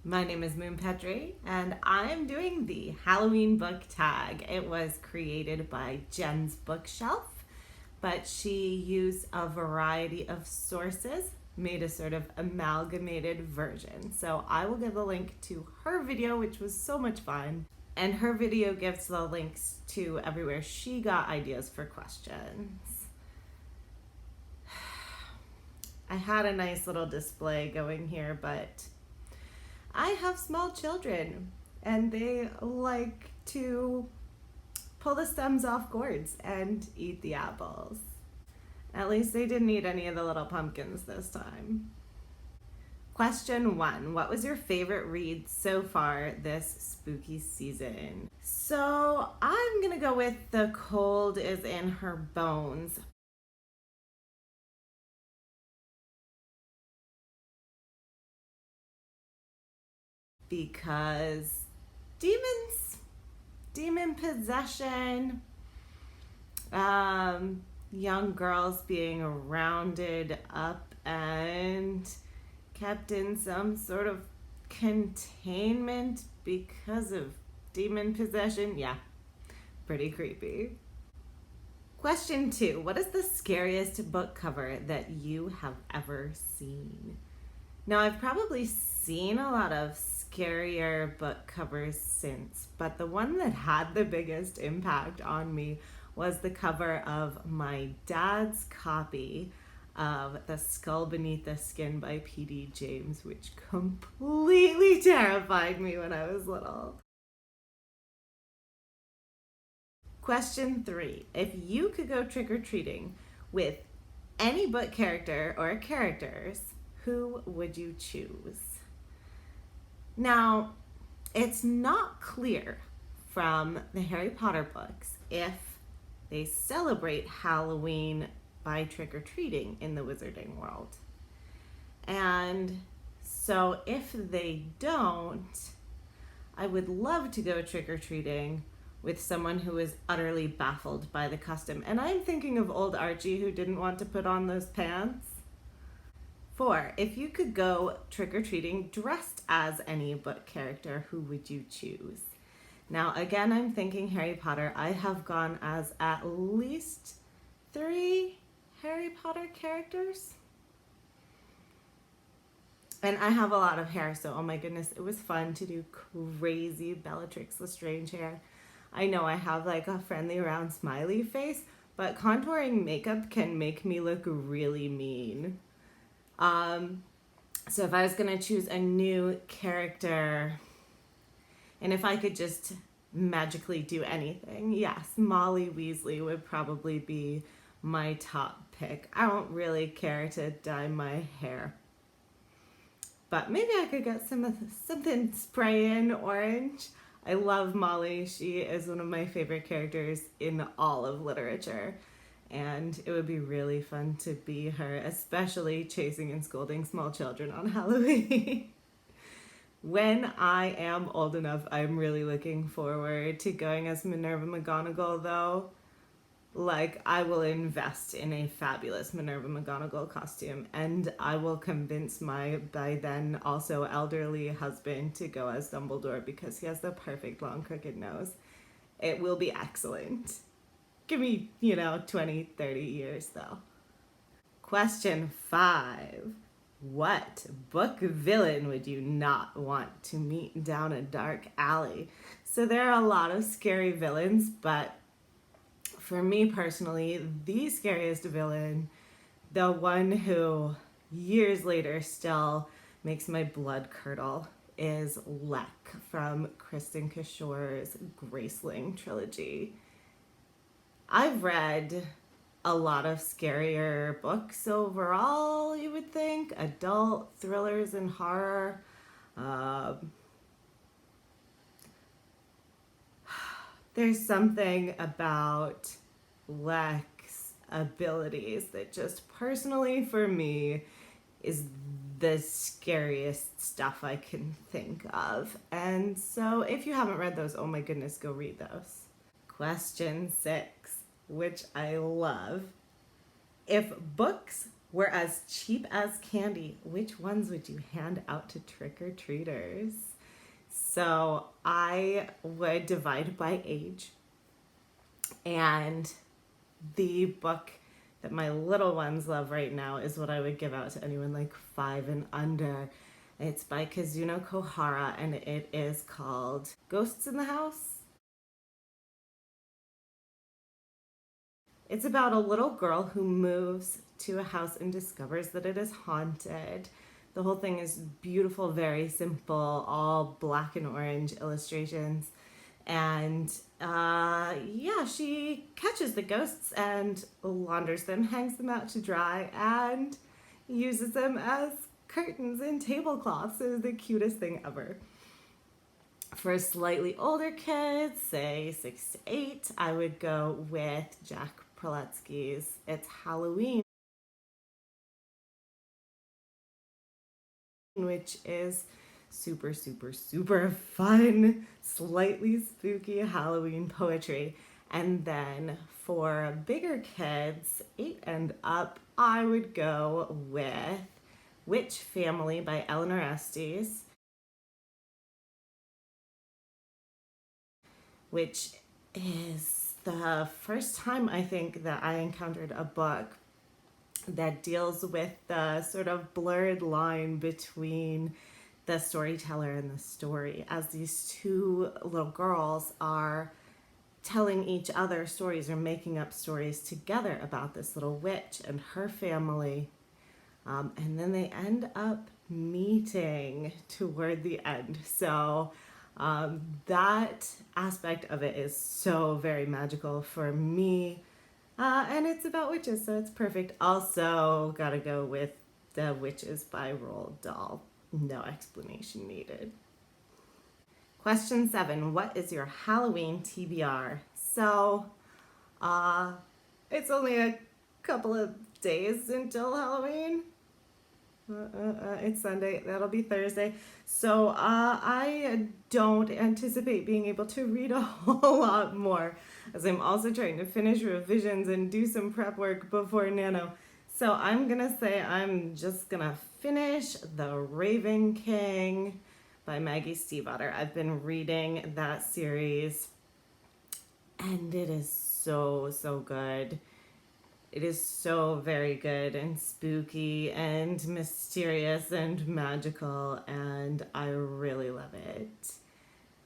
My name is Moon Petri, and I'm doing the Halloween book tag. It was created by Jen's Bookshelf, but she used a variety of sources, made a sort of amalgamated version. So I will give the link to her video, which was so much fun, and her video gives the links to everywhere she got ideas for questions. I had a nice little display going here, but I have small children and they like to pull the stems off gourds and eat the apples. At least they didn't eat any of the little pumpkins this time. Question 1. What was your favorite read so far this spooky season? So I'm gonna go with The Cold is in Her Bones. Because demon possession, young girls being rounded up and kept in some sort of containment because of demon possession. Yeah, pretty creepy. Question 2. What is the scariest book cover that you have ever seen? Now, I've probably seen a lot of scarier book covers since, but the one that had the biggest impact on me was the cover of my dad's copy of The Skull Beneath the Skin by P.D. James, which completely terrified me when I was little. Question 3. If you could go trick-or-treating with any book character or characters, who would you choose? Now, it's not clear from the Harry Potter books if they celebrate Halloween by trick-or-treating in the wizarding world. And so if they don't, I would love to go trick-or-treating with someone who is utterly baffled by the custom. And I'm thinking of old Archie, who didn't want to put on those pants. 4. If you could go trick-or-treating dressed as any book character, who would you choose? Now, again, I'm thinking Harry Potter. I have gone as at least 3 Harry Potter characters. And I have a lot of hair, so oh my goodness, it was fun to do crazy Bellatrix Lestrange hair. I know I have like a friendly round smiley face, but contouring makeup can make me look really mean. So if I was going to choose a new character, and if I could just magically do anything, yes, Molly Weasley would probably be my top pick. I don't really care to dye my hair, but maybe I could get something spray in orange. I love Molly. She is one of my favorite characters in all of literature. And it would be really fun to be her, especially chasing and scolding small children on Halloween. When I am old enough, I'm really looking forward to going as Minerva McGonagall, though. Like, I will invest in a fabulous Minerva McGonagall costume, and I will convince my, by then also elderly husband to go as Dumbledore because he has the perfect long crooked nose. It will be excellent. Give me, 20, 30 years though. Question 5. What book villain would you not want to meet down a dark alley? So there are a lot of scary villains, but for me personally, the scariest villain, the one who years later still makes my blood curdle, is Lek from Kristen Cashore's Graceling trilogy. I've read a lot of scarier books overall, you would think, adult thrillers and horror. There's something about Lek's abilities that just personally for me is the scariest stuff I can think of. And so if you haven't read those, oh my goodness, go read those. Question 6, which I love. If books were as cheap as candy, which ones would you hand out to trick-or-treaters? So I would divide by age, and the book that my little ones love right now is what I would give out to anyone like 5 and under. It's by Kazuno Kohara, and it is called Ghosts in the House. It's about a little girl who moves to a house and discovers that it is haunted. The whole thing is beautiful, very simple, all black and orange illustrations. And yeah, she catches the ghosts and launders them, hangs them out to dry, and uses them as curtains and tablecloths. It is the cutest thing ever. For slightly older kids, say 6 to 8, I would go with Jack Proletsky's It's Halloween, which is super, super, super fun, slightly spooky Halloween poetry. And then for bigger kids, 8 and up, I would go with Witch Family by Eleanor Estes, which is the first time I think that I encountered a book that deals with the sort of blurred line between the storyteller and the story, as these two little girls are telling each other stories or making up stories together about this little witch and her family. And then they end up meeting toward the end. So that aspect of it is so very magical for me. And it's about witches, so it's perfect. Also, gotta go with The Witches by Roald Dahl. No explanation needed. Question 7. What is your Halloween TBR? So, it's only a couple of days until Halloween. It's Sunday. That'll be Thursday. So I don't anticipate being able to read a whole lot more, as I'm also trying to finish revisions and do some prep work before Nano. So I'm gonna say I'm just gonna finish The Raven King by Maggie Stiefvater. I've been reading that series, and it is so, so good. It is so very good and spooky and mysterious and magical, and I really love it.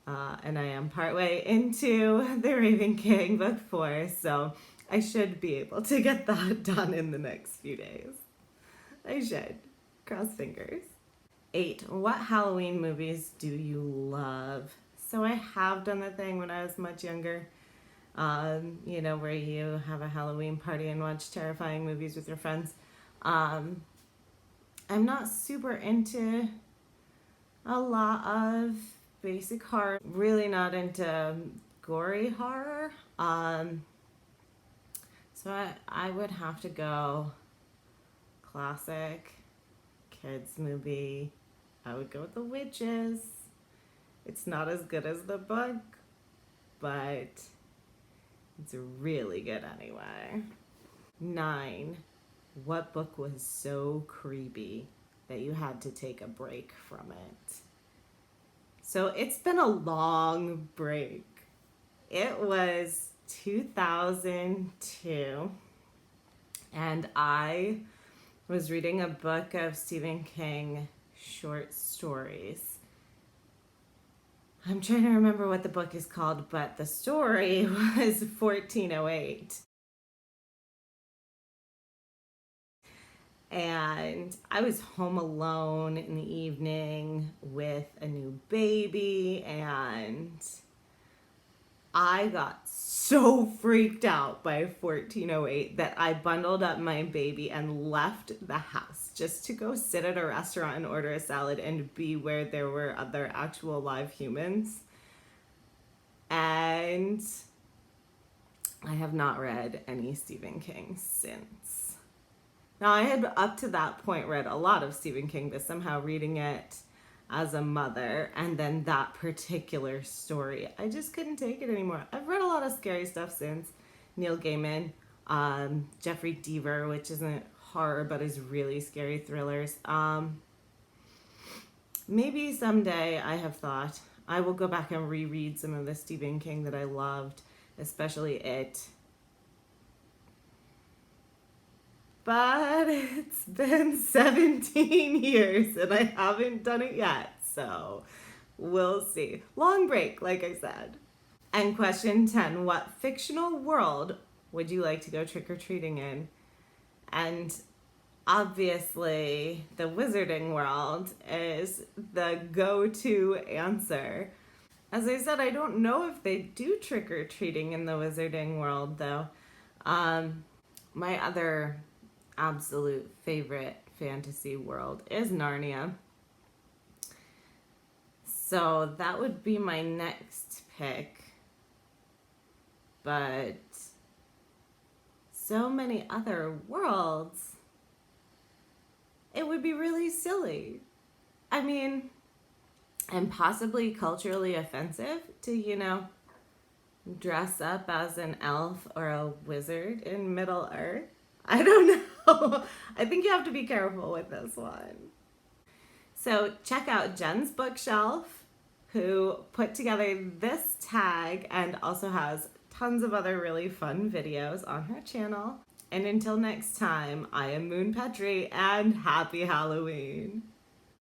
And I am partway into The Raven King, book 4, so I should be able to get that done in the next few days. I should. Cross fingers. 8. What Halloween movies do you love? So I have done the thing when I was much younger. Where you have a Halloween party and watch terrifying movies with your friends. I'm not super into a lot of basic horror, really not into gory horror. So I would have to go classic kids movie. I would go with The Witches. It's not as good as the book, but it's really good anyway. 9. What book was so creepy that you had to take a break from it? So it's been a long break. It was 2002, and I was reading a book of Stephen King short stories. I'm trying to remember what the book is called, but the story was 1408. And I was home alone in the evening with a new baby, and I got so freaked out by 1408 that I bundled up my baby and left the house just to go sit at a restaurant and order a salad and be where there were other actual live humans. And I have not read any Stephen King since. Now, I had up to that point read a lot of Stephen King, but somehow reading it as a mother and then that particular story, I just couldn't take it anymore. I've read a lot of scary stuff since. Neil Gaiman, Jeffrey Deaver, which isn't horror but is really scary thrillers. Maybe someday, I have thought, I will go back and reread some of the Stephen King that I loved, especially It. But it's been 17 years and I haven't done it yet, so we'll see. Long break, like I said. And question 10, what fictional world would you like to go trick-or-treating in? And obviously, the wizarding world is the go-to answer. As I said, I don't know if they do trick-or-treating in the wizarding world, though. My other absolute favorite fantasy world is Narnia. So that would be my next pick. But so many other worlds, it would be really silly. I mean, and possibly culturally offensive to, dress up as an elf or a wizard in Middle Earth. I don't know. I think you have to be careful with this one. So check out Jen's Bookshelf, who put together this tag and also has tons of other really fun videos on her channel. And until next time, I am Moon Petrie, and happy Halloween.